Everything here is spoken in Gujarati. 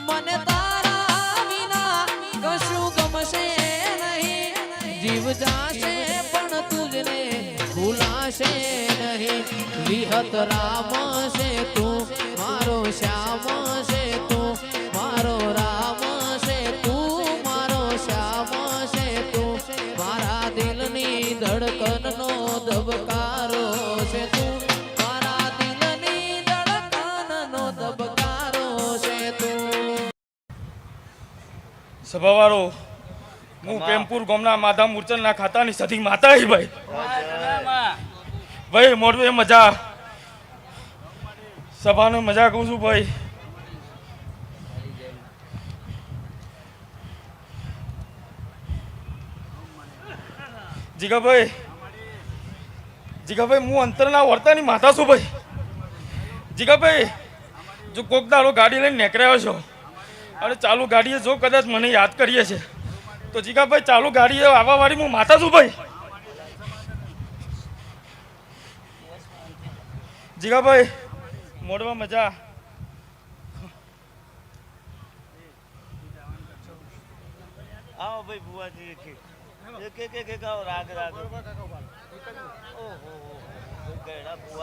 મને તારા વિના કશું ગમશે નહીં જીવ જાશે પણ તુજને ભૂલાશે નહીં વિહત રામ છે તું મારો શ્યામ છે તું મારો રામ છે તું મારો શ્યામ છે તું મારા દિલની ધડકનનો ધબકારો છે તું મારા દિલની ધડકનનો ધબકારો છે તું સભાવાળો હું પેમપુર ગામના માધા મૂર્ચનના ખાતાની સધી માતા ભાઈ ભાઈ મોરબે મજા સભાનો મજા કહું છું ભાઈ જીગાભાઈ હું અંતરના વર્તાની માતા છું ભાઈ જીગાભાઈ જો કોક દાડો ગાડી લઈને નીકળ્યો છો અને ચાલુ ગાડીએ જો કદાચ મને યાદ કરીએ છે તો જીગાભાઈ ચાલુ ગાડીએ આવવા વાળી હું માતા છું ભાઈ જીગાભાઈ મોડવા મજા આવો ભાઈ બુવાજી એક આવો રાગ ઓહો ગયડા બુવા